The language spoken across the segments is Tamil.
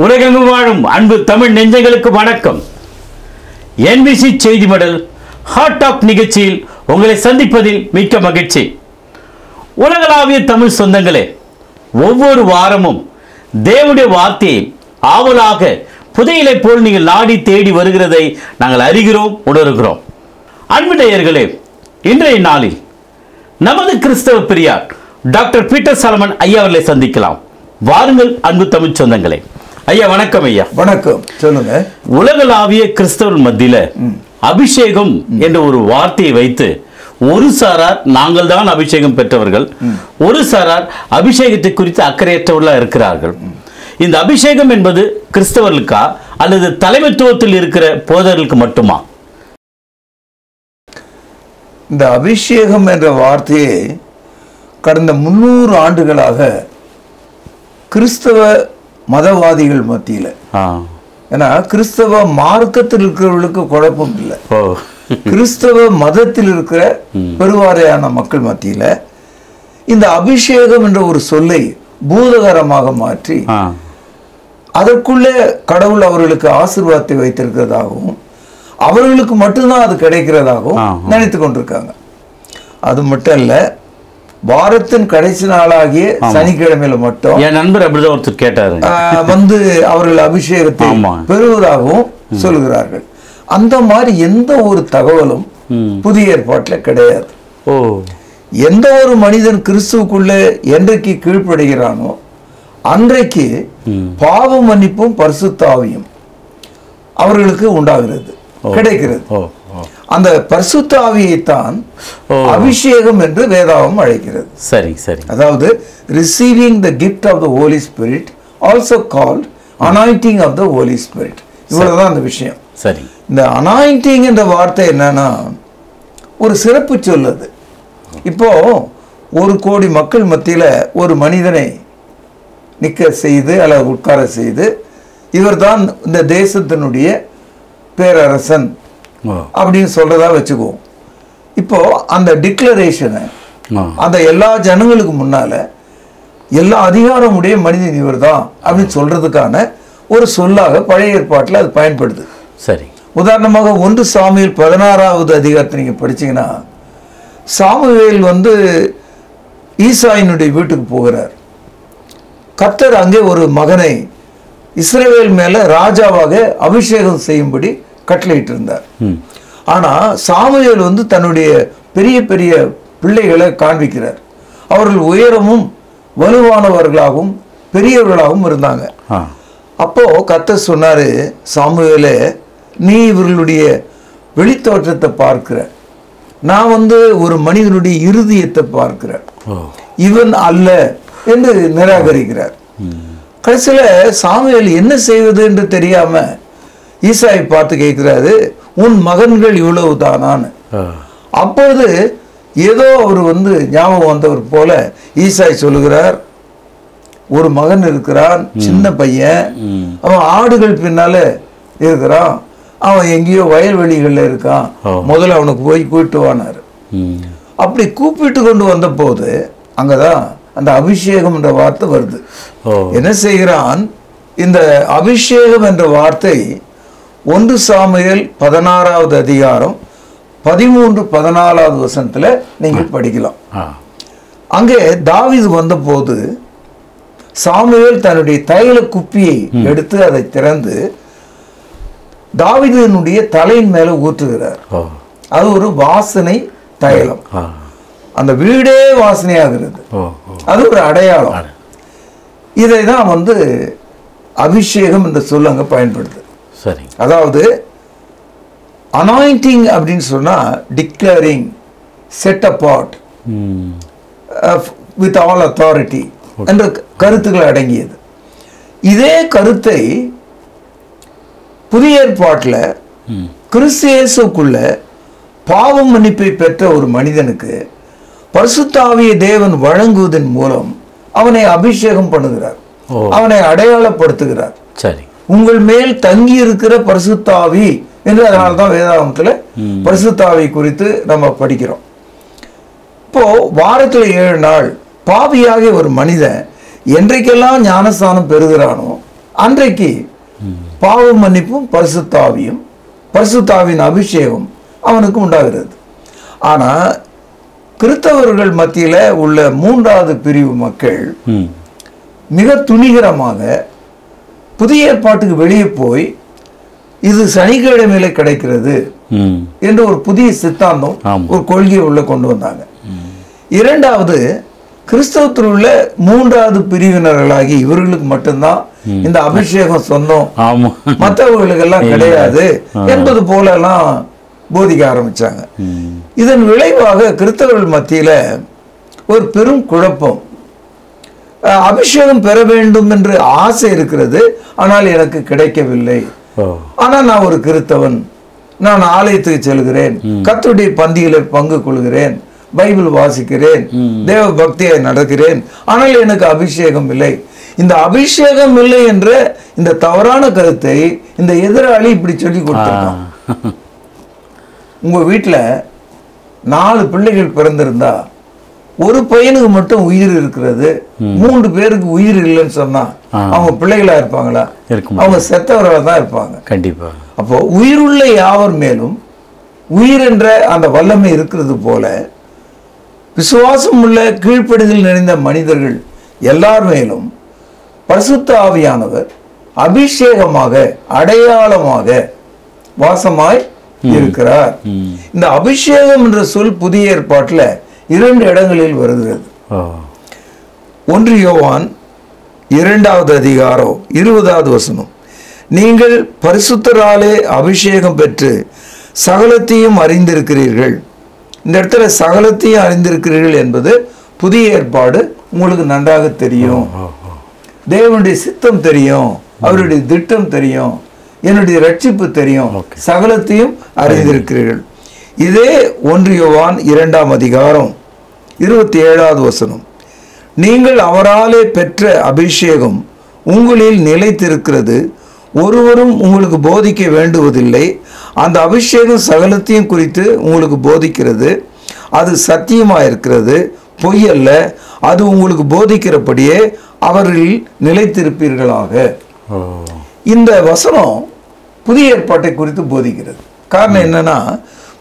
உலகெங்கும் வாழும் அன்பு தமிழ் நெஞ்சங்களுக்கு வணக்கம். NBC செய்தி மடல் ஹாட் டாக் நிகழ்ச்சியில் உங்களை சந்திப்பதில் மிக்க மகிழ்ச்சி. உலகளாவிய தமிழ் சொந்தங்களே, ஒவ்வொரு வாரமும் தேவனுடைய வார்த்தையை ஆவலாக புதையலை போல் நீங்கள் நாடி தேடி வருகிறதை நாங்கள் அறிகிறோம், உணர்கிறோம். அன்பு நேயர்களே, இன்றைய நாளில் நமது கிறிஸ்தவ பெரியார் டாக்டர் பீட்டர் சாலமன் ஐயா அவர்களை சந்திக்கலாம். வாருங்கள் அன்பு தமிழ் சொந்தங்களே. ஐயா வணக்கம். ஐயா வணக்கம். சொல்லுங்க. உலகளாவிய கிறிஸ்தவர் மத்தியில அபிஷேகம் என்ற ஒரு வார்த்தையை வைத்து ஒரு சாரார் நாங்கள் தான் அபிஷேகம் பெற்றவர்கள், ஒரு சாரார் அபிஷேகத்தை குறித்து அக்கறையற்றவர்களாக இருக்கிறார்கள். இந்த அபிஷேகம் என்பது கிறிஸ்தவர்களுக்கா அல்லது தலைமைத்துவத்தில் இருக்கிற போதர்களுக்கு மட்டுமா? இந்த அபிஷேகம் என்ற வார்த்தையை கடந்த 300 ஆண்டுகளாக கிறிஸ்தவ மதவாதிகள் மத்தியில், ஏன்னா கிறிஸ்தவ மார்க்கத்தில் இருக்கிறவர்களுக்கு குழப்பம் இல்லை, கிறிஸ்தவ மதத்தில் இருக்கிற பெருவாரியான மக்கள் மத்தியில் இந்த அபிஷேகம் என்ற ஒரு சொல்லை பூதகரமாக மாற்றி அதற்குள்ளே கடவுள் அவர்களுக்கு ஆசீர்வாதத்தை வைத்திருக்கிறதாகவும் அவர்களுக்கு மட்டும்தான் அது கிடைக்கிறதாகவும் நினைத்து கொண்டிருக்காங்க. அது மட்டும் இல்ல, வாரத்தின் கடைசி நாளாகிய சனிக்கிழமையில மட்டும் என் நண்பர் அப்படிதான் ஒருத்தர் கேட்டாரு வந்து அவர்கள் அபிஷேகத்தை பெறுவதாகவும் சொல்கிறார்கள். அந்த மாதிரி எந்த ஒரு தகவலும் புதிய ஏற்பாட்டில் கிடையாது. எந்த ஒரு மனிதன் கிறிஸ்துவுக்குள்ளே என்றைக்கு கீழ்ப்படுகிறானோ அன்றைக்கு பாவ மன்னிப்பும் பரிசுத்த ஆவியும் அவர்களுக்கு உண்டாகிறது, கிடைக்கிறது. அந்த பரிசுத்த ஆவியைத்தான் அபிஷேகம் என்று வேதாகம் அழைக்கிறது. சரி சரி. அதாவது receiving the gift of the Holy Spirit, also called anointing of the Holy Spirit. இவ்வளவுதான் அந்த விஷயம். சரி. இந்த anointing என்ற வார்த்தை என்னன்னா ஒரு சிறப்பு சொல்லுது. இப்போ 1 கோடி மக்கள் மத்தியில ஒரு மனிதனை நிற்க செய்து அல்லது உட்கார செய்து இவர்தான் இந்த தேசத்தினுடைய பேரரசன் அப்படின்னு சொல்றதா வச்சுக்குவோம். இப்போ அந்த டிக்ளரேஷனை அந்த எல்லா ஜனங்களுக்கு முன்னால எல்லா அதிகாரம் உடைய மனிதன் இவர் தான் அப்படின்னு சொல்றதுக்கான ஒரு சொல்லாக பழைய ஏற்பாட்டில் அது பயன்படுது. சரி. உதாரணமாக 1 சாமுவேல் 16வது அதிகாரத்தை நீங்க படிச்சீங்கன்னா, சாமுவேல் வந்து ஈசாயினுடைய வீட்டுக்கு போகிறார். கர்த்தர் அங்கே ஒரு மகனை இஸ்ரவேல் மேல ராஜாவாக அபிஷேகம் செய்யும்படி கட்டளையிட்டு இருந்தார். ஆனா சாமுவேல் வந்து தன்னுடைய பெரிய பெரிய பிள்ளைகளை காண்பிக்கிறார். அவர்கள் உயரமும் வலுவானவர்களாகவும் பெரியவர்களாகவும் இருந்தாங்க. அப்போ கர்த்தர் சொன்னாரு, சாமுவேலே, நீ இவர்களுடைய வெளித்தோற்றத்தை பார்க்கிற, நான் வந்து ஒரு மனிதனுடைய இருதயத்தை பார்க்கிறேன், இவன் அல்ல என்று நிராகரிக்கிறார். கடைசியில சாமுவேல் என்ன செய்வது என்று தெரியாம ஈசாயை பார்த்து கேட்கிறாரு, உன் மகன்கள் இவ்வளவு தானான்னு. அப்பொழுது ஏதோ அவர் வந்து ஞாபகம் வந்தவர் போல ஈசாய் சொல்லுகிறார், ஒரு மகன் இருக்கிறான், சின்ன பையன், அவன் ஆடுகள் பின்னால இருக்கிறான், அவன் எங்கேயோ வயல்வெளிகள்ல இருக்கான், முதல்ல அவனுக்கு போய் கூப்பிட்டு வானாரு. அப்படி கூப்பிட்டு கொண்டு வந்த போது அங்கதான் அந்த அபிஷேகம் என்ற வார்த்தை வருது. என்ன செய்கிறான்? இந்த அபிஷேகம் என்ற வார்த்தை 1 சாமுவேல் 16வது அதிகாரம் 13-14வது வசனத்துல நீங்கள் படிக்கலாம். அங்கே தாவீது வந்த போது சாமுவேல் தன்னுடைய தைல குப்பியை எடுத்து அதை திறந்து தாவீதினுடைய தலையின் மேல ஊற்றுகிறார். அது ஒரு வாசனை தைலம். அந்த வீடே வாசனையாகிறது. அது ஒரு அடையாளம். இதை தான் வந்து அபிஷேகம் என்ற சொல் அங்க பயன்படுது. சரி. அதாவது அனாயிண்டிங் அப்படின்னு சொன்னா declaring, set apart with all authority என்ற கருத்துக்கள் அடங்கியது. இதே கருத்தை புதிய ஏற்பாட்டில் கிறிஸ்து இயேசுக்குள்ள பாவ மன்னிப்பை பெற்ற ஒரு மனிதனுக்கு பரிசுத்த ஆவியை தேவன் வழங்குவதன் மூலம் அவனை அபிஷேகம் பண்ணுகிறார், அவனை அடையாளப்படுத்துகிறார். சரி. உங்கள் மேல் தங்கி இருக்கிற பரிசுத்த ஆவி என்று அதனால்தான் வேதாகமத்துல பரிசுத்த ஆவி குறித்து நம்ம படிக்கிறோம். இப்போ வாரத்துல 7 நாள் பாவியாகிய ஒரு மனிதன் என்றைக்கெல்லாம் ஞானஸ்தானம் பெறுகிறானோ அன்றைக்கு பாவ மன்னிப்பும் பரிசுத்தாவின் அபிஷேகம் அவனுக்கு உண்டாகிறது. ஆனா கிறிஸ்தவர்கள் மத்தியில உள்ள 3வது பிரிவு மக்கள் மிக துணிகரமாக புதிய ஏற்பாட்டுக்கு வெளியே போய் இது சனிக்கிழமையில கிடைக்கிறது என்று ஒரு புதிய சித்தாந்தம், ஒரு கொள்கையை உள்ள கொண்டு வந்தாங்க. இரண்டாவது, கிறிஸ்தவத்தில் உள்ள 3வது பிரிவினர்களாகி இவர்களுக்கு மட்டும்தான் இந்த அபிஷேகம் சொந்தம், மற்றவர்களுக்கு எல்லாம் கிடையாது என்பது போல எல்லாம் போதிக்க ஆரம்பிச்சாங்க. இதன் விளைவாக கிறிஸ்தவர்கள் மத்தியில ஒரு பெரும் குழப்பம். அபிஷேகம் பெற வேண்டும் என்று ஆசை இருக்கிறது, ஆனால் எனக்கு கிடைக்கவில்லை. ஆனால் நான் ஒரு கிறிஸ்தவன், நான் ஆலயத்துக்கு செல்கிறேன், கர்த்தருடைய பந்தியில பங்கு கொள்கிறேன், பைபிள் வாசிக்கிறேன், தேவ பக்தியை நடக்கிறேன், ஆனால் எனக்கு அபிஷேகம் இல்லை. இந்த அபிஷேகம் இல்லை என்ற இந்த தவறான கருத்தை இந்த எதிராளி இப்படி சொல்லி கொடுத்திருக்கான். உங்க வீட்டுல 4 பிள்ளைகள் பிறந்திருந்தா ஒரு பையனுக்கு மட்டும் உயிர் இருக்கிறது, 3 பேருக்கு உயிர் இல்லைன்னு சொன்னா அவங்க பிள்ளைகளா இருப்பாங்களா? அவங்க செத்தவர்களா தான் இருப்பாங்க. கண்டிப்பா. அப்போ உயிருள்ள யாவர் மேலும் உயிர் என்ற அந்த வல்லமை இருக்கிறது போல விசுவாசம் உள்ள கீழ்ப்படிதல் நிறைந்த மனிதர்கள் எல்லார் மேலும் பரிசுத்த ஆவியானவர் அபிஷேகமாக அடையாளமாக வாசமாய் இருக்கிறார். இந்த அபிஷேகம் என்ற சொல் புதிய ஏற்பாட்டில் 2 இடங்களில் வருகிறது. 1 யோவான் 2வது அதிகாரம் 20வது வசனம், நீங்கள் பரிசுத்தராலே அபிஷேகம் பெற்று சகலத்தையும் அறிந்திருக்கிறீர்கள். இந்த இடத்துல சகலத்தையும் அறிந்திருக்கிறீர்கள் என்பது புதிய ஏற்பாடு. உங்களுக்கு நன்றாக தெரியும், தேவனுடைய சித்தம் தெரியும், அவருடைய திட்டம் தெரியும், என்னுடைய ரட்சிப்பு தெரியும், சகலத்தையும் அறிந்திருக்கிறீர்கள். இதே 1 யோவான் 2ஆம் அதிகாரம் 27வது வசனம், நீங்கள் அவராலே பெற்ற அபிஷேகம் உங்களில் நிலைத்திருக்கிறது, ஒருவரும் உங்களுக்கு போதிக்க வேண்டுவதில்லை. அந்த அபிஷேகம் சகலத்தையும் குறித்து உங்களுக்கு போதிக்கிறது, அது சத்தியமாக இருக்கிறது, பொய் அல்ல. அது உங்களுக்கு போதிக்கிறபடியே அவர்களில் நிலைத்திருப்பீர்களாக. இந்த வசனம் புதிய ஏற்பாட்டை குறித்து போதிக்கிறது. காரணம் என்னன்னா,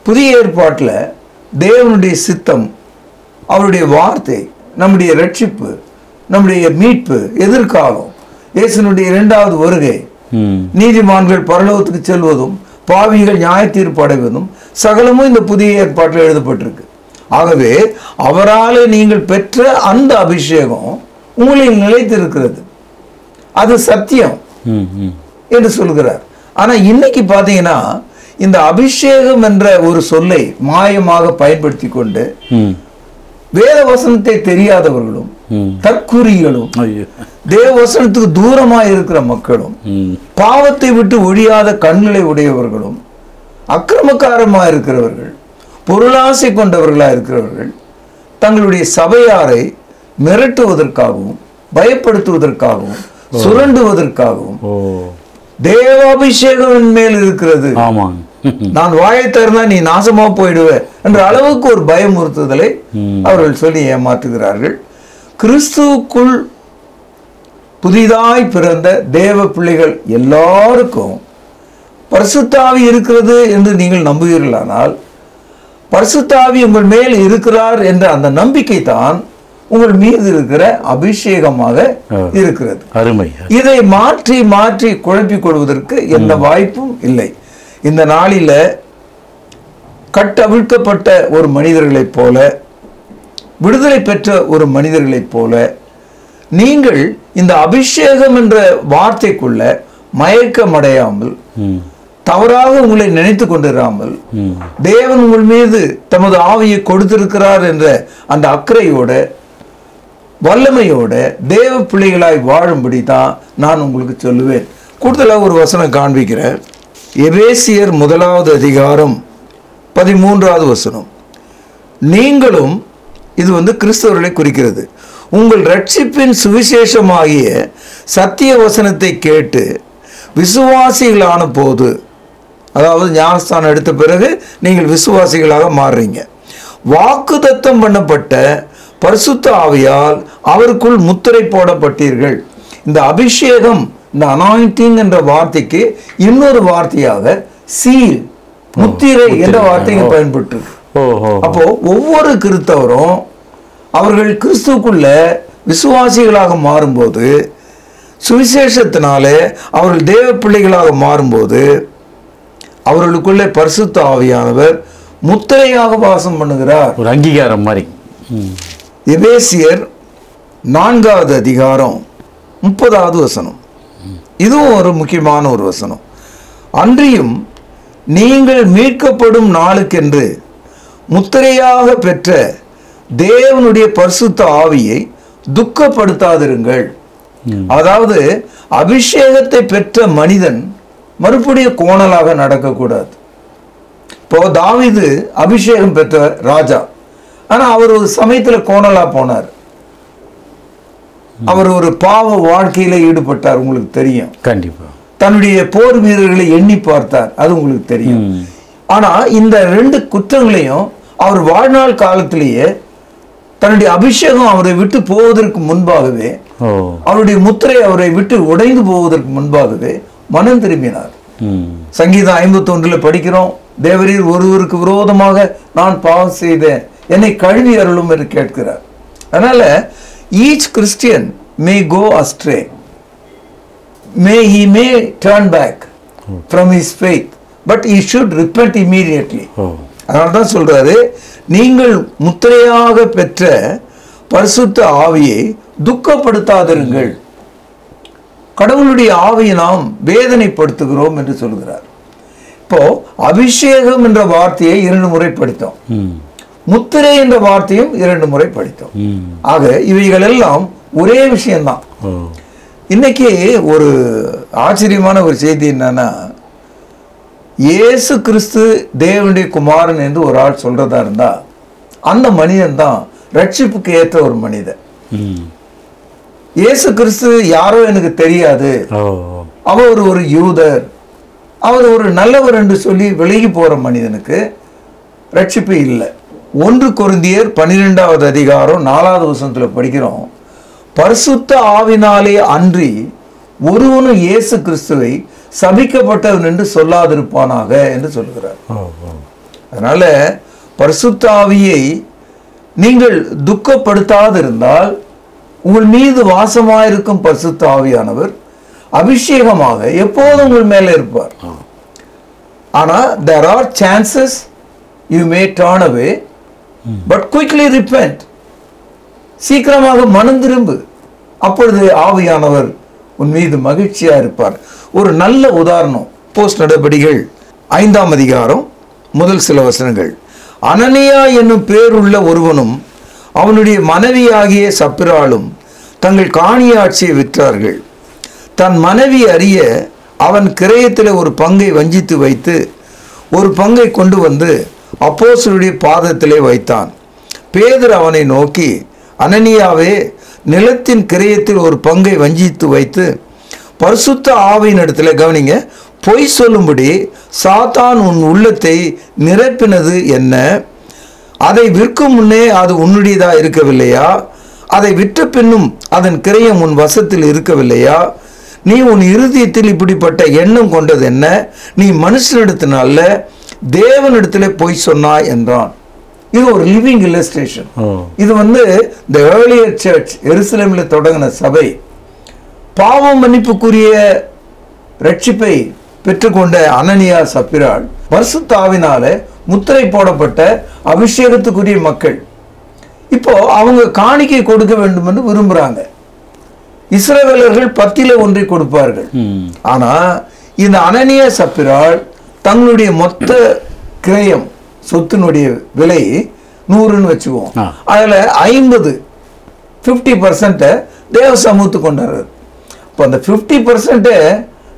புதிய ஏற்பாட்டில் தேவனுடைய சித்தம், அவருடைய வார்த்தை, நம்முடைய ரட்சிப்பு, நம்முடைய மீட்பு, எதிர்காலம், இயேசுனுடைய 2வது வருகை, நீதிமான்கள் பரலோகத்துக்கு செல்வதும் பாவிகள் நியாய தீர்ப்பு அடைவதும் சகலமும் இந்த புதிய ஏற்பாட்டில் எழுதப்பட்டிருக்கு. ஆகவே அவராலே நீங்கள் பெற்ற அந்த அபிஷேகம் உங்களில் நிலைத்திருக்கிறது, அது சத்தியம் என்று சொல்கிறார். ஆனா இன்னைக்கு பாத்தீங்கன்னா இந்த அபிஷேகம் என்ற ஒரு சொல்லை மாயமாக பயன்படுத்தி கொண்டு வேத வசனத்தை தெரியாதவர்களும் தற்குறிகளும் தேவ வசனத்துக்கு தூரமாக இருக்கிற மக்களும் பாவத்தை விட்டு ஒழியாத கண்களை உடையவர்களும் அக்கிரமக்காரமாக இருக்கிறவர்கள் பொருளாசை கொண்டவர்களாக இருக்கிறவர்கள் தங்களுடைய சபையாரை மிரட்டுவதற்காகவும் பயப்படுத்துவதற்காகவும் சுரண்டுவதற்காகவும் தேவாபிஷேகம் மேல் இருக்கிறது, நான் வாயை திறந்தா நீ நாசமா போயிடுவ என்ற அளவுக்கு ஒரு பயமுறுத்துதலை அவர்கள் சொல்லி ஏமாற்றுகிறார்கள். கிறிஸ்துவுக்குள் புதிதாய் பிறந்த தேவ பிள்ளைகள் எல்லாருக்கும் பரிசுத்த ஆவி இருக்கிறது என்று நீங்கள் நம்புவீர்களானால், பரிசுத்த ஆவி உங்கள் மேல் இருக்கிறார் என்ற அந்த நம்பிக்கை தான் உங்கள் மீது இருக்கிற அபிஷேகமாக இருக்கிறது. இதை மாற்றி மாற்றி குழப்பிக் கொள்வதற்கு எந்த வாய்ப்பும் இல்லை. இந்த நாளில கட்டவிழ்க்கப்பட்ட ஒரு மனிதர்களைப் போல, விடுதலை பெற்ற ஒரு மனிதர்களைப் போல நீங்கள் இந்த அபிஷேகம் என்ற வார்த்தைக்குள்ள மயக்கமடையாமல், தவறாக உங்களை நினைத்து கொண்டிராமல், தேவன் உங்கள் மீது தமது ஆவியை கொடுத்திருக்கிறார் என்ற அந்த அக்கறையோட வல்லமையோட தேவ பிள்ளைகளாய் வாழும்படி தான் நான் உங்களுக்கு சொல்லுவேன். கூடுதலாக ஒரு வசனம் காண்பிக்கிறேன். எபேசியர் 1வது அதிகாரம் 13வது வசனம், நீங்களும், இது கிறிஸ்தவர்களை குறிக்கிறது, உங்கள் ரட்சிப்பின் சுவிசேஷமாகிய சத்திய வசனத்தை கேட்டு விசுவாசிகளான போது, அதாவது ஞானஸ்தானம் எடுத்த பிறகு நீங்கள் விசுவாசிகளாக மாறுறீங்க, வாக்குத்தத்தம் பண்ணப்பட்ட பரிசுத்த ஆவியால் அவருக்குள் முத்திரை போடப்பட்டீர்கள். இந்த அபிஷேகம் இந்த அனாயிண்டிங் என்ற வார்த்தைக்கு இன்னொரு வார்த்தையாக சீல், முத்திரை என்ற வார்த்தைக்கு பயன்பட்டு. அப்போ ஒவ்வொரு கிறிஸ்தவரும் அவர்கள் கிறிஸ்துவுக்குள்ள விசுவாசிகளாக மாறும்போது, சுவிசேஷத்தினாலே அவர்கள் தேவ பிள்ளைகளாக மாறும்போது, அவர்களுக்குள்ளே பரிசுத்த ஆவியானவர் முத்திரையாக வாசம் பண்ணுகிறார். ஒரு அங்கீகாரம் மாதிரி. எபேசியர் 4வது அதிகாரம் 30வது வசனம். இதுவும் ஒரு முக்கியமான ஒரு வசனம். அன்றியும் நீங்கள் மீட்கப்படும் நாளுக்கென்று முத்திரையாக பெற்ற தேவனுடைய பரிசுத்த ஆவியை துக்கப்படுத்தாதிருங்கள். அதாவது அபிஷேகத்தை பெற்ற மனிதன் மறுபடியும் கோணலாக நடக்கக்கூடாது. இப்போ தாவீது அபிஷேகம் பெற்ற ராஜா, ஆனா அவர் ஒரு சமயத்துல கோணலா போனார். அவர் ஒரு பாவ வாழ்க்கையில ஈடுபட்டார், உங்களுக்கு தெரியும். கண்டிப்பா. தன்னுடைய போர் வீரர்களை எண்ணி பார்த்தார், அது உங்களுக்கு தெரியும். ஆனா இந்த 2 குற்றங்களையும் அவர் வாழ்நாள் காலத்திலேயே தன்னுடைய அபிஷேகம் அவரை விட்டு போவதற்கு முன்பாகவே, அவருடைய முத்திரை அவரை விட்டு உடைந்து போவதற்கு முன்பாகவே மனம் திரும்பினார். சங்கீதம் 51 படிக்கிறோம், தேவரீர் ஒருவருக்கு விரோதமாக நான் பாவம் செய்தேன், என்னை கழுவி அருளும் என்று கேட்கிறார். அதனால each Christian may go astray, he may turn back from his faith, but he should repent immediately. அதனால்தான் சொல்றாரு, நீங்கள் முத்திரையாக பெற்ற பரிசுத்த ஆவியை துக்கப்படுத்தாதிருங்கள். கடவுளுடைய ஆவியை நாம் வேதனைப்படுத்துகிறோம் என்று சொல்கிறார். இப்போ அபிஷேகம் என்ற வார்த்தையை 2 முறை படித்தோம், முத்திரை என்ற வார்த்தையும் 2 முறை படித்தோம். ஆக இவைகள் எல்லாம் ஒரே விஷயம்தான். இன்னைக்கு ஒரு ஆச்சரியமான ஒரு செய்தி என்னன்னா, இயேசு கிறிஸ்து தேவனுடைய குமாரன் என்று ஒரு ஆள் சொல்றதா இருந்தா, அந்த மனிதன் தான் ரட்சிப்புக்கு ஏற்ற ஒரு மனிதன். இயேசு கிறிஸ்து யாரோ எனக்கு தெரியாது, அவர் ஒரு யூதர், அவர் ஒரு நல்லவர் என்று சொல்லி விலகி போற மனிதனுக்கு ரட்சிப்பு இல்லை. 1 கொரிந்தியர் 12வது அதிகாரம் 4வது வசனத்துல படிக்கிறோம், பரிசுத்த ஆவினாலே அன்றி ஒருவனும் இயேசு கிறிஸ்துவை சபிக்கப்பட்டவன் என்று சொல்லாதிருப்பானாக என்று சொல்கிறார். அதனால பரிசுத்த ஆவியை நீங்கள் துக்கப்படுத்தாதிருந்தால் உங்கள் மீது வாசமாயிருக்கும் பரிசுத்த ஆவியானவர் அபிஷேகமாக எப்போதும் உங்கள் மேலே இருப்பார். ஆனா there are chances you may turn away, but quickly repent. சீக்கிரமாக மனம் திரும்பு, அப்பொழுது ஆவியானவர் உன் மீது மகிழ்ச்சியா இருப்பார். ஒரு நல்ல உதாரணம் போஸ்ட் நடபடிகள் 5ஆம் அதிகாரம் முதல் சில வசனங்கள். அனனியா என்னும் பேருள்ள ஒருவனும் அவனுடைய மனைவியாகிய சப்பிராளும் தங்கள் காணியாட்சியை விற்றார்கள். தன் மனைவி அறிய அவன் கிரயத்தில் ஒரு பங்கை வஞ்சித்து வைத்து ஒரு பங்கை கொண்டு வந்து அப்போஸ்தலருடைய பாதத்திலே வைத்தான். பேதுரு அவனை நோக்கி, அனனியாவே, நிலத்தின் கிரயத்தில் ஒரு பங்கை வஞ்சித்து வைத்து பரிசுத்த ஆவியினிடத்தில், கவனிங்க, பொய் சொல்லும்படி சாத்தான் உன் உள்ளத்தை நிரப்பினது என்ன? அதை விற்கும் முன்னே அது உன்னுடையதா இருக்கவில்லையா? அதை விற்ற பின்னும் அதன் கிரயம் உன் வசத்தில் இருக்கவில்லையா? நீ உன் இருதயத்தில் இப்படிப்பட்ட எண்ணம் கொண்டது என்ன? நீ மனுஷனிடத்தினால தேவனிடத்திலே பொய் சொன்னாய் என்றான். இது ஒரு லிவிங் இல்லஸ்ட்ரேஷன். இது the earlier church, எருசலேமில் தொடங்கின சபை, பாவம் மன்னிப்புக்குரிய ரட்சிப்பை பெற்றுக்கொண்ட அனனியா சப்பிராள் பரிசுத்த ஆவினால முத்திரை போடப்பட்ட அபிஷேகத்துக்குரிய மக்கள். இப்போ அவங்க காணிக்கை கொடுக்க வேண்டும் என்று விரும்புறாங்க. இஸ்ரவேலர்கள் 10ல் 1 கொடுப்பார்கள். ஆனா இந்த அனனியா சப்பிராள் தங்களுடைய மொத்த கிரயம், சொத்தினுடைய விலை 100ன்னு வச்சுக்குவோம், அதுல 50% தேவ சமூகத்துக்கு கொண்டாடுறாரு. இப்போ அந்த 50%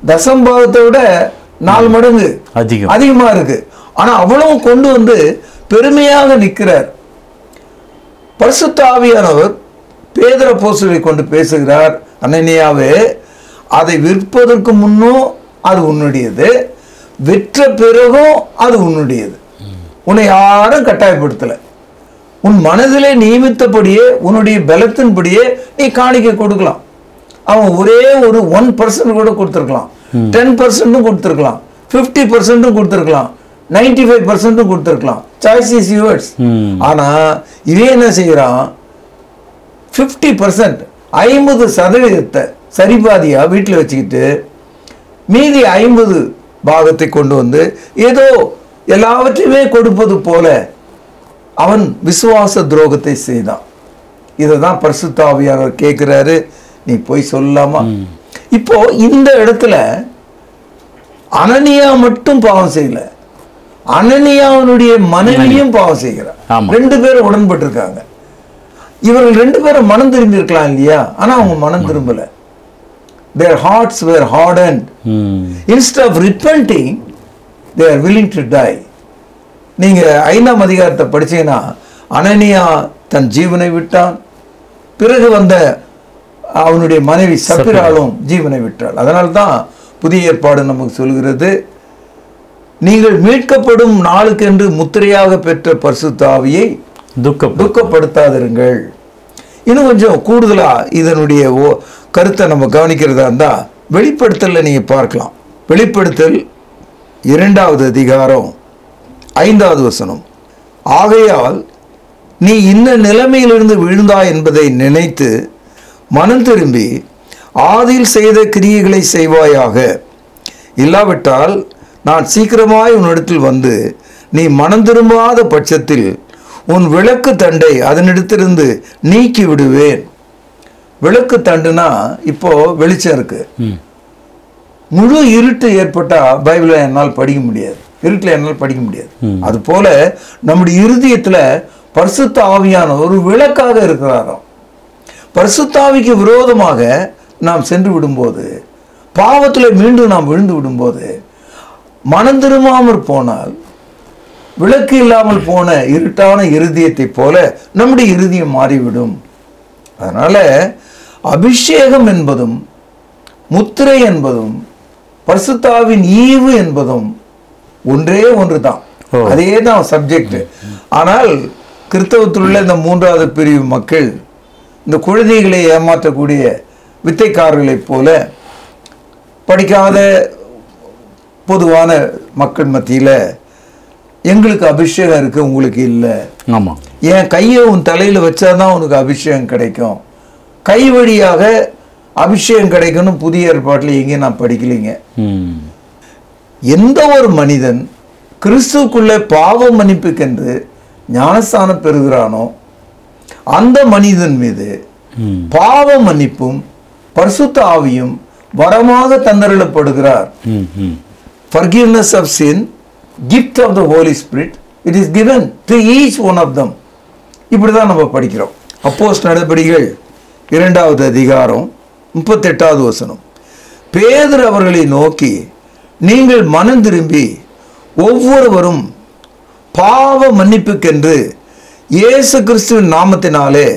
தசம்பாவத்தை விட 4 மடங்கு அதிகமா இருக்கு. ஆனா அவ்வளவு கொண்டு வந்து பெருமையாக நிற்கிறார். பரிசுத்த ஆவியானவர் பேதுரு அப்போஸ்தலரை கொண்டு பேசுகிறார், அனனியாவே, அதை விற்பதற்கு முன்னும் அது உன்னுடையது, விற்ற பிறகும் அது உன்னுடையது. உன்னை யாரும் கட்டாயப்படுத்தல. உன் மனதிலே நியமித்தபடியே உன்னுடைய பலத்தின்படியே நீ காணிக்கை கொடுக்கலாம். அவன் ஒரே ஒரு 1% கூட கொடுத்துருக்கலாம், 10% கொடுத்துருக்கலாம், 50% கொடுத்துருக்கலாம், 95% கொடுத்துருக்கலாம். Choice is yours. ஆனா இவன் என்ன செய்யறான், 50% 50% சரிபாதியா வீட்டில் வச்சுக்கிட்டு மீதி 50 பாகத்தை கொண்டு வந்து ஏதோ எல்லாவற்றையுமே கொடுப்பது போல அவன் விசுவாச துரோகத்தை செய்தான். இதை தான் பரிசுத்த ஆவியானவர் கேட்கிறாரு, நீ போய் சொல்லலாமா? இப்போ இந்த இடத்துல அனனியா மட்டும் பாவம் செய்யல, அனனியாவுடைய மனைவியும் பாவம் செய்கிறார். 2 பேரும் உடன்பட்டு இருக்காங்க. இவர்கள் 2 பேரும் மனம் திரும்பி இருக்கலாம் இல்லையா? ஆனா அவங்க மனம் திரும்பல. Their hearts were hardened. Instead of repenting, they are willing to die. நீங்க 5ஆம் அதிகாரத்தை படிச்சீங்கன்னா அனனியா தன் ஜீவனை விட்டான், பிறகு வந்த அவனுடைய மனைவி சப்பிராலும் ஜீவனை விட்டாள். அதனால தான் புதிய ஏற்பாடு நமக்கு சொல்கிறது, நீங்கள் மீட்கப்படும் நாளுக்கென்று முத்திரையாக பெற்ற பரிசுத்த ஆவியை துக்கப்படுத்தாதிருங்கள். இன்னும் கொஞ்சம் கூடுதலா இதனுடைய கருத்தை நம்ம கவனிக்கிறதா இருந்தா வெளிப்படுத்தல நீங்க பார்க்கலாம். வெளிப்படுத்தல் 2ஆவது அதிகாரம் 5ஆவது வசனம், ஆகையால் நீ இந்த நிலைமையிலிருந்து விழுந்தாய் என்பதை நினைத்து மனம் திரும்பி ஆதியில் செய்த கிரியைகளை செய்வாயாக, இல்லாவிட்டால் நான் சீக்கிரமாய் உன்னிடத்தில் வந்து நீ மனம் திரும்பாத பட்சத்தில் உன் விளக்கு தண்டை அதனிடத்திலிருந்து நீக்கி விடுவேன். விளக்கு தண்டுனா இப்போ வெளிச்சம் இருக்கு, முழு இருட்டு ஏற்பட்டா பைபிளை என்னால் படிக்க முடியாது, இருட்டில் என்னால் படிக்க முடியாது. அது போல நம்முடைய இருதயத்துல பரிசுத்த ஆவியான ஒரு விளக்காக இருக்கிறாராம். பரிசுத்த ஆவிக்கு விரோதமாக நாம் சென்று விடும்போது, பாவத்தில் மீண்டும் நாம் விழுந்து விடும்போது, மனம் திரும்பாமற் போனால் விளக்கு இல்லாமல் போன இருட்டான இருதயத்தை போல நம்முடைய இருதயம் மாறிவிடும். அதனால அபிஷேகம் என்பதும் முத்திரை என்பதும் பரிசுத்த ஆவியின் ஈவு என்பதும் ஒன்றே ஒன்றுதான், அதே தான் சப்ஜெக்ட். ஆனால் கிறிஸ்தவத்தில் உள்ள இந்த 3வது பிரிவு மக்கள் இந்த குழந்தைகளை ஏமாற்றக்கூடிய வித்தைக்காரர்களைப் போல படிக்காத பொதுவான மக்கள் மத்தியில் எங்களுக்கு அபிஷேகம் இருக்கு, உங்களுக்கு இல்லை. ஆமாம், என் கையை உன் தலையில் வச்சாதான் உனக்கு அபிஷேகம் கிடைக்கும், கை வழியாக அபிஷேகம் கிடைக்கணும் புதிய ஏற்பாட்டில் எங்கேயும் நான் படிக்கலைங்க. எந்த ஒரு மனிதன் கிறிஸ்துக்குள்ளே பாவ மன்னிப்புக்கென்று ஞானஸ்தானம் பெறுகிறானோ அந்த மனிதன் மீது பாவ மன்னிப்பும் பரிசுத்த ஆவியும் வரமாக தந்தருளப்படுகிறார். Forgiveness of sin, gift of the Holy Spirit, it is given to each one of them. இப்படிதான் நம்ம படிக்கிறோம். அப்போஸ்தலர் நடபடிகள் 2ஆவது அதிகாரம் 38ஆவது வசனம், பேதுரு அவர்களை நோக்கி, நீங்கள் மனம் திரும்பி ஒவ்வொருவரும் பாவ மன்னிப்புக்கென்று இயேசு கிறிஸ்துவின் நாமத்தினாலே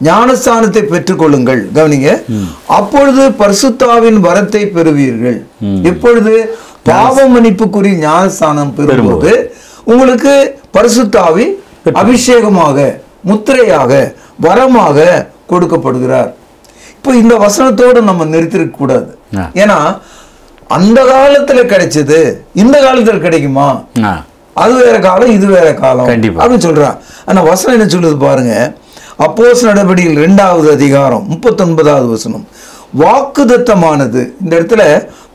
ஞானஸ்தானத்தை பெற்றுக்கொள்ளுங்கள். கவனிங்க, அப்பொழுது பரிசுத்தாவின் வரத்தை பெறுவீர்கள். எப்பொழுது? பாவ மன்னிப்புக்குரிய ஞானஸ்தானம் பெறும்போது உங்களுக்கு பரிசுத்தாவி அபிஷேகமாக முத்திரையாக வரமாக கொடுக்கப்படுகிறார். இப்போ இந்த வசனத்தோடு நம்ம நிறுத்திருக்க கூடாது. ஏன்னா அந்த காலத்துல கிடைச்சது இந்த காலத்துல கிடைக்குமா? அது வேற காலம், இது வேற காலம் அப்படின்னு சொல்றான். ஆனா வசனம் என்ன சொல்லுது பாருங்க. அப்போஸ்தலர் நடபடிகள் 2ஆவது அதிகாரம் 39ஆவது வசனம், வாக்குதத்தமானது. இந்த இடத்துல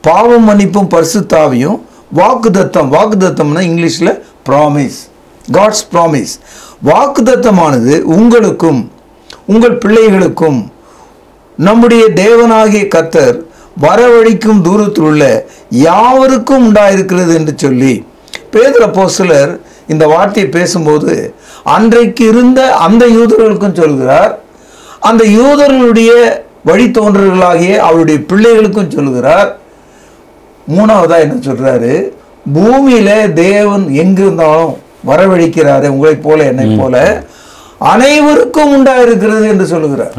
பாவம் மன்னிப்பும் பரிசுத்தாவியும் வாக்குதத்தம். வாக்குதத்தம்னா இங்கிலீஷ்ல ப்ராமிஸ், காட்ஸ் ப்ராமிஸ். வாக்குதத்தமானது உங்களுக்கும் உங்கள் பிள்ளைகளுக்கும் நம்முடைய தேவனாகிய கர்த்தர் வரவழைக்கும் தூரத்தில் உள்ள யாவருக்கும் உண்டாயிருக்கிறது என்று சொல்லி பேதுரு அப்போஸ்தலர் இந்த வார்த்தையை பேசும்போது அன்றைக்கு இருந்த அந்த யூதர்களுக்கும் சொல்கிறார், அந்த யூதர்களுடைய வழித்தோன்றர்களாகிய அவருடைய பிள்ளைகளுக்கும் சொல்கிறார். மூணாவதா என்ன சொல்றாரு? பூமியில தேவன் எங்கு இருந்தாலும் வரவழைக்கிறாரு, உங்களை போல என்னை போல அனைவருக்கும் உண்டாயிருக்கிறது என்று சொல்லுகிறார்.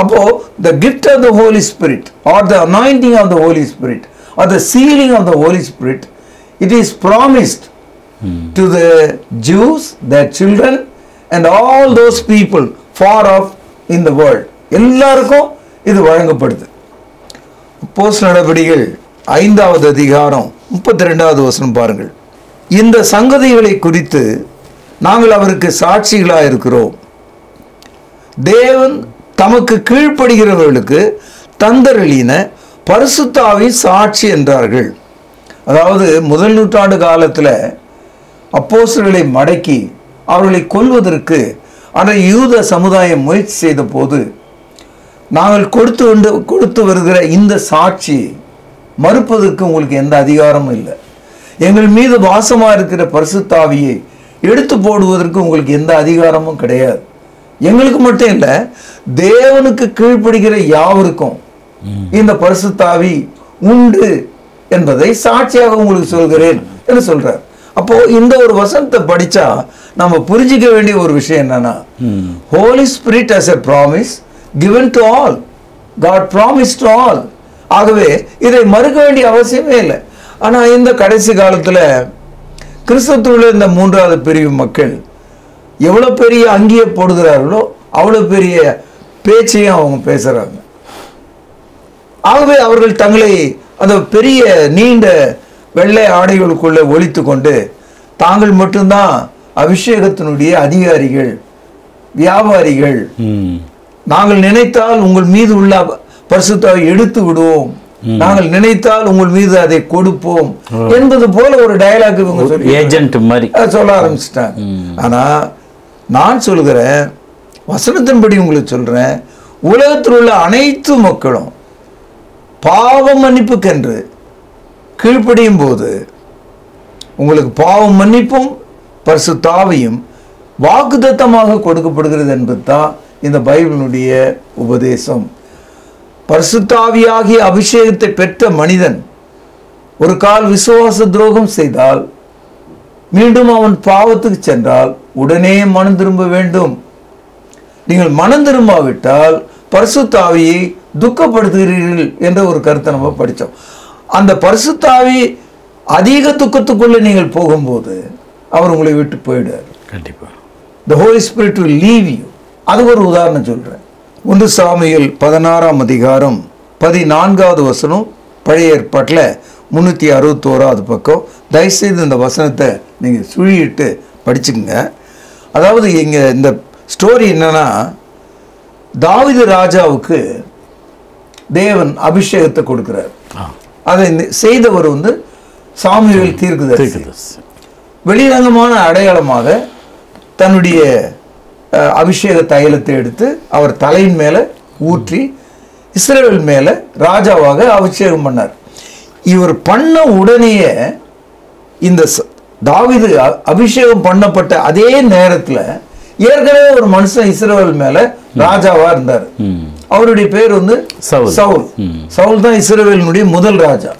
அப்போ the gift of the Holy Spirit or the anointing of the Holy Spirit or the sealing of the Holy Spirit, it is promised to the Jews, their children and all those people far off in the world. எல்லாருக்கும் இது வழங்கப்படுது. அப்போஸ்தலர் நடபடிகள் 5வது அதிகாரம் 32வது வசனம் பாருங்கள். இந்த சங்கதிகளை குறித்து நாங்கள் அவருக்கு சாட்சிகளாக இருக்கிறோம். தேவன் தமக்கு கீழ்ப்படுகிறவர்களுக்கு தந்தருளின பரிசுத்த ஆவி சாட்சி என்றார்கள். அதாவது முதல் நூற்றாண்டு காலத்தில் அப்போஸ்தலர்களை மடக்கி அவர்களை கொல்வதற்கு அந்த யூத சமுதாயம் முயற்சி செய்த போது நாங்கள் கொடுத்து வருகிற இந்த சாட்சி மறுப்பதற்கு உங்களுக்கு எந்த அதிகாரமும் இல்லை. எங்கள் மீது வாசமாக இருக்கிற பரிசுத்த ஆவியை எடுத்து போடுவதற்கு உங்களுக்கு எந்த அதிகாரமும் கிடையாது. எங்களுக்கு மட்டும் இல்லை, தேவனுக்கு கீழ்ப்படுகிற யாவருக்கும் இந்த பரிசுத்த ஆவி உண்டு என்பதை சாட்சியாக உங்களுக்கு சொல்கிறேன் என்று சொல்றார். அப்போ இந்த ஒரு வசனத்தை படிச்சா நம்ம புரிஞ்சிக்க வேண்டிய ஒரு விஷயம் என்னன்னா, Holy Spirit as a promise given to all. God promised to all. ஆகவே இதை மறுக்க வேண்டிய அவசியமே இல்லை. ஆனா இந்த கடைசி காலத்துல கிறிஸ்தவத்துல இந்த 3வது பிரிவு மக்கள் எவ்வளவு பெரிய அங்கியை போடுகிறார்களோ அவ்வளவு பெரிய பேச்சையும் அவங்க பேசுறாங்க. ஆகவே அவர்கள் தங்களை அந்த பெரிய நீண்ட வெள்ளை ஆடைகளுக்குள்ள ஒளித்து கொண்டு தாங்கள் மட்டும்தான் அபிஷேகத்தினுடைய அதிகாரிகள், வியாபாரிகள், நாங்கள் நினைத்தால் உங்கள் மீது உள்ள பரிசுத்த ஆவியை எடுத்து விடுவோம், நாங்கள் நினைத்தால் உங்கள் மீது அதை கொடுப்போம் என்பது போல ஒரு டயலாக் இவங்க சொல்ல ஆரம்பிச்சிட்டாங்க. ஆனா நான் சொல்கிறேன், வசனத்தின்படி உங்களுக்கு சொல்றேன், உலகத்தில் உள்ள அனைத்து மக்களும் பாவ மன்னிப்புக்கென்று கீழ்ப்படியும் போது உங்களுக்கு பாவம் மன்னிப்பும் பரிசுத்த ஆவியும் வாக்குத்தத்தமாக கொடுக்கப்படுகிறது என்பது தான் இந்த பைபிளினுடைய உபதேசம். பரிசுத்த ஆவியாகிய அபிஷேகத்தை பெற்ற மனிதன் ஒரு கால் விசுவாச துரோகம் செய்தால், மீண்டும் அவன் பாவத்துக்கு சென்றால் உடனே மனம் திரும்ப வேண்டும். நீங்கள் மனம் திரும்பாவிட்டால் பரிசுத்த ஆவியை துக்கப்படுத்துகிறீர்கள் என்ற ஒரு கருத்தை நம்ம படித்தோம். அந்த பரிசுத்த ஆவி அதிக துக்கத்துக்குள்ள நீங்கள் போகும்போது அவர் உங்களை விட்டு போயிடுவார். கண்டிப்பா the Holy Spirit will leave you. அது ஒரு உதாரணம் சொல்றேன். 1 சாமுவேல் 16ஆம் அதிகாரம் 14வது வசனம், பழைய ஏற்பாட்டில் 361வது பக்கம். தயவுசெய்து இந்த வசனத்தை நீங்க சுழியிட்டு படிச்சுங்க. அதாவது இங்க இந்த ஸ்டோரி என்னன்னா, தாவீது ராஜாவுக்கு தேவன் அபிஷேகத்தை கொடுக்கிறார். அதை செய்தவர் சாமுவேல் தீர்க்கதரிசி. வெளிரங்கமான அடையாளமாக தன்னுடைய அபிஷேக தைலத்தை எடுத்து அவர் தலையின் மேல ஊற்றி இஸ்ரவேல் மேல ராஜாவாக அபிஷேகம் பண்ணார். இவர் பண்ண உடனேயே இந்த தாவீது அபிஷேகம் பண்ணப்பட்ட அதே நேரத்தில் ஏற்கனவே ஒரு மனுஷன் இஸ்ரவேல் மேல ராஜாவா இருந்தார். அவருடைய பேர் சவுல். சவுல் தான் இஸ்ரவேலினுடைய முதல் ராஜா.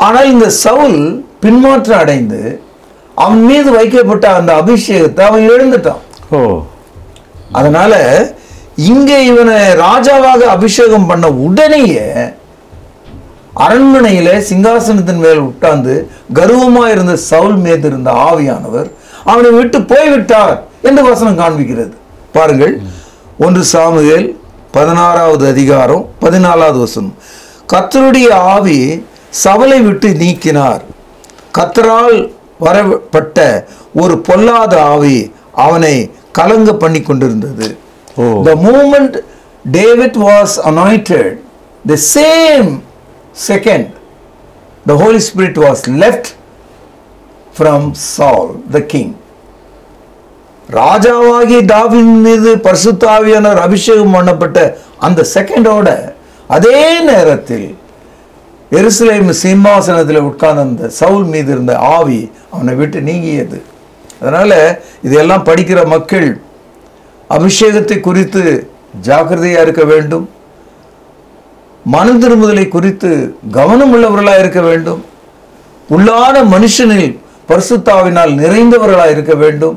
ஆனால் இந்த சவுல் பின்மாற்றம் அடைந்து அவன் மீது வைக்கப்பட்ட அந்த அபிஷேகத்தை அவன் இழந்துட்டான். அதனால இங்க இவனை ராஜாவாக அபிஷேகம் பண்ண உடனேயே அரண்மனையில சிங்காசனத்தின் மேல் உட்கார்ந்து கர்வமா இருந்த சவுல் மீது இருந்த ஆவியானவர் அவனை விட்டு போய்விட்டார் என்று வசனம் காண்பிக்கிறது. பாருங்கள், 1 சாமுவேல் 16வது அதிகாரம் 14வது வசனம். கர்த்தருடைய ஆவி சவுலை விட்டு நீக்கினார். கர்த்தரால் வரப்பட்ட ஒரு பொல்லாத ஆவி அவனை கலங்க பண்ணி கொண்டிருந்தது. The moment David was anointed, the same second the Holy Spirit was left from Saul the king. ராஜாவாகி தாவீது மீது பரிசுத்த ஆவியானவர் அபிஷேகம் பண்ணப்பட்ட அந்த செகண்டோட அதே நேரத்தில் எருசலேம் சிம்மாசனத்தில் உட்கார்ந்த அந்த சவுல் மீது இருந்த ஆவி அவனை விட்டு நீங்கியது. அதனால இதெல்லாம் படிக்கிற மக்கள் அபிஷேகத்தை குறித்து ஜாக்கிரதையா இருக்க வேண்டும். மனம் திரும்புதலை குறித்து கவனம் உள்ளவர்களாக இருக்க வேண்டும். உள்ளான மனுஷனில் பரிசுத்த ஆவியினால் நிறைந்தவர்களாக இருக்க வேண்டும்.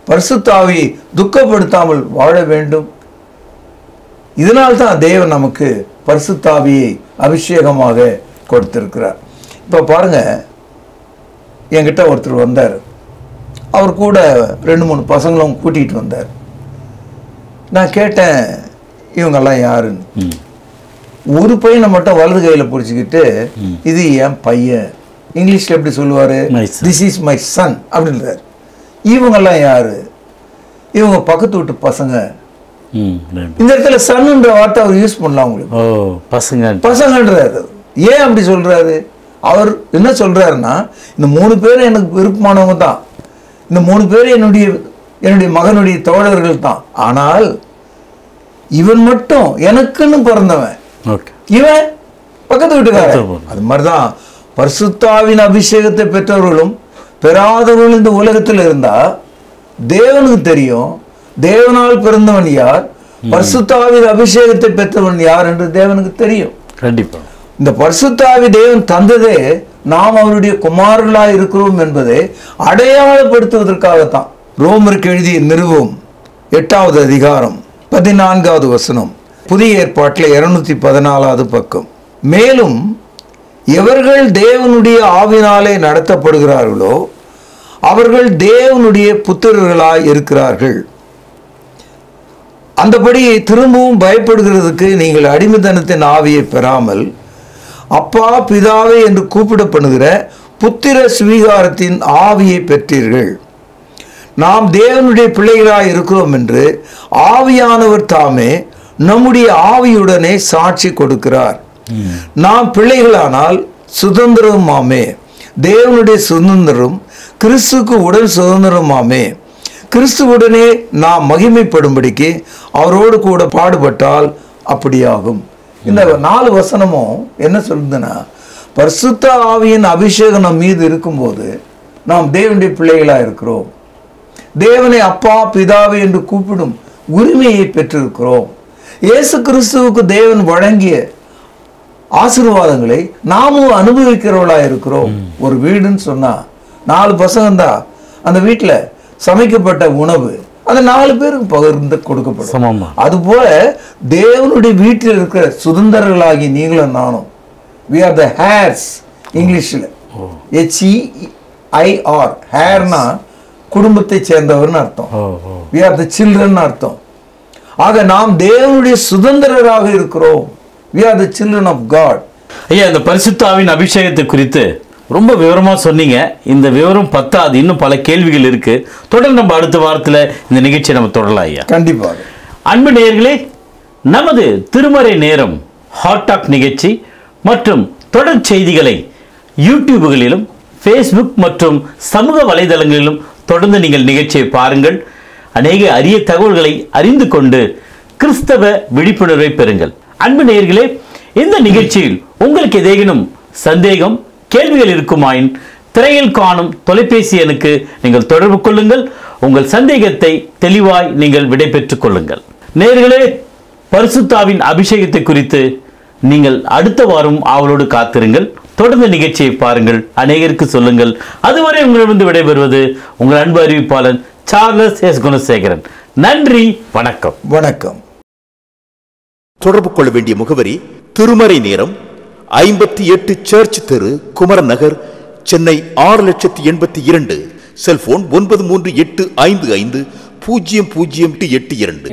பரிசுத்த ஆவியை துக்கப்படுத்தாமல் வாழ வேண்டும். இதனால்தான் தேவன் நமக்கு பரிசுத்த ஆவியை அபிஷேகமாக கொடுத்திருக்கிறார். இப்போ பாருங்க, என்கிட்ட ஒருத்தர் வந்தார். அவர் கூட 2-3 பசங்களும் கூட்டிகிட்டு வந்தார். நான் கேட்டேன், இவங்கெல்லாம் யாருன்னு. ஒரு பையனை மட்டும் வலது கையில் பிடிச்சிக்கிட்டு இது என் பையன், இங்கிலீஷில் எப்படி சொல்லுவார், திஸ் இஸ் மை சன் அப்படின்றாரு. இவங்கெல்லாம் யாரு? இவங்க பக்கத்து வீட்டு பசங்க. இந்த இடத்துல சன்னுன்ற வார்த்தை அவர் யூஸ் பண்ணலாம் உங்களுக்கு, பசங்கன்றாரு. ஏன் அப்படி சொல்றாரு? அவர் என்ன சொல்றாருன்னா, இந்த 3 பேரும் எனக்கு விருப்பமானவங்க தான், இந்த 3 பேரும் என்னுடைய மகனுடைய தோழர்கள் தான். ஆனால் இவன் மட்டும் எனக்குன்னு பிறந்தவன், இவன் பக்கத்து வீட்டுக்காரன். அது மாதிரிதான் பரிசுத்தாவின் அபிஷேகத்தை பெற்றவர்களும் பெறாதவர்களும் இந்த உலகத்தில் இருந்தா தேவனுக்கு தெரியும் தேவனால் பிறந்தவன் யார், பரிசுத்தாவின் அபிஷேகத்தை பெற்றவன் யார் என்று தேவனுக்கு தெரியும். கண்டிப்பா இந்த பரிசுத்தாவி தேவன் தந்ததே நாம் அவருடைய குமாரர்களாய் இருக்கிறோம் என்பதை அடையாளப்படுத்துவதற்காகத்தான். ரோமருக்கு எழுதிய நிருபம் 8வது அதிகாரம் 14வது வசனம், புதிய ஏற்பாட்டில் 214வது பக்கம். மேலும் எவர்கள் தேவனுடைய ஆவினாலே நடத்தப்படுகிறார்களோ அவர்கள் தேவனுடைய புத்திரர்களாய் இருக்கிறார்கள். அந்தபடி திரும்பவும் பயப்படுகிறதுக்கு நீங்கள் அடிமைத்தனத்தின் ஆவியை பெறாமல் அப்பா பிதாவே என்று கூப்பிடப்படுகிற புத்திர சுவீகாரத்தின் ஆவியை பெற்றீர்கள். நாம் தேவனுடைய பிள்ளைகளாய் இருக்கிறோம் என்று ஆவியானவர் தாமே நம்முடைய ஆவியுடனே சாட்சி கொடுக்கிறார். நாம் பிள்ளைகளானால் சுதந்திரமாமே, தேவனுடைய சுதந்திரம் கிறிஸ்துக்கு உடன் சுதந்திரமாமே. கிறிஸ்துவுடனே நாம் மகிமைப்படும்படிக்கு அவரோடு கூட பாடுபட்டால் அப்படியாகும். இந்த 4 வசனமும் என்ன சொல்லுதுன்னா, பரிசுத்த ஆவியின் அபிஷேகம் நம் மீது இருக்கும்போது நாம் தேவனுடைய பிள்ளைகளாக இருக்கிறோம். தேவனை அப்பா பிதாவே என்று கூப்பிடும் உரிமையை பெற்றிருக்கிறோம். இயேசு கிறிஸ்துவுக்கு தேவன் வழங்கிய ஆசீர்வாதங்களை நாமும் அனுபவிக்கிறவர்களாக இருக்கிறோம். ஒரு வீடுன்னு சொன்னா 4 பசங்க தான், அந்த வீட்டில் சமைக்கப்பட்ட உணவு அந்த 4 பேருக்கு பகிர்ந்து கொடுக்கப்படும். அதுபோல தேவனுடைய வீட்டில் இருக்கிற சுதந்திரர்களாகி நீங்களும் நானும், we are the heirs, இங்கிலீஷில் HEIR, ஹேர்னா குடும்பத்தை சேர்ந்தவர்னு அர்த்தம், we are the children அர்த்தம். ஆக நாம் தேவனுடைய சுதந்திரராக இருக்கிறோம், we are the children of God. ஐயா, இந்த பரிசுத்தாவின் அபிஷேகத்தை குறித்து ரொம்ப விவரமா சொன்னீங்க. இந்த விவரம் பத்தாது, இன்னும் பல கேள்விகள் இருக்கு. தொடர்ந்து நம்ம அடுத்த வாரத்தில் இந்த நிகழ்ச்சியை நம்ம தொடரலாம் ஐயா. கண்டிப்பாக. அன்பு நேயர்களே, நமது திருமறை நேரம் ஹாட் டாக் நிகழ்ச்சி மற்றும் தொடர் செய்திகளை யூடியூப்களிலும் ஃபேஸ்புக் மற்றும் சமூக வலைதளங்களிலும் தொடர்ந்து நீங்கள் நிகழ்ச்சியை பாருங்கள். அநேக அரிய தகவல்களை அறிந்து கொண்டு கிறிஸ்தவ விழிப்புணர்வை பெறுங்கள். அன்பு நேயர்களே, இந்த நிகழ்ச்சியில் உங்களுக்கு ஏதேனும் சந்தேகம் கேள்விகள் இருக்குமாயின் திரையில் காணும் தொலைபேசி எண்ணுக்கு நீங்கள் தொடர்பு கொள்ளுங்கள். உங்கள் சந்தேகத்தை தெளிவாய் நீங்கள் விடை பெற்றுக் கொள்ளுங்கள். நேயர்களே, பரிசுத்தாவின் அபிஷேகத்தை குறித்து நீங்கள் அடுத்த வாரம் ஆவலோடு காத்திருங்கள். தொடர்ந்து நிகழ்ச்சியை பாருங்கள், அநேகருக்கு சொல்லுங்கள். அதுவரை உங்களிடம் விடைபெறுவது உங்கள் அன்பு அறிவிப்பாளன் சார்லஸ் எஸ் குணசேகரன். நன்றி, வணக்கம். வணக்கம். தொடர்பு கொள்ள வேண்டிய முகவரி திருமறை நேரம் 58 சர்ச் தெரு, குமரன் நகர், சென்னை 6,82,000. செல்போன் 9385500882.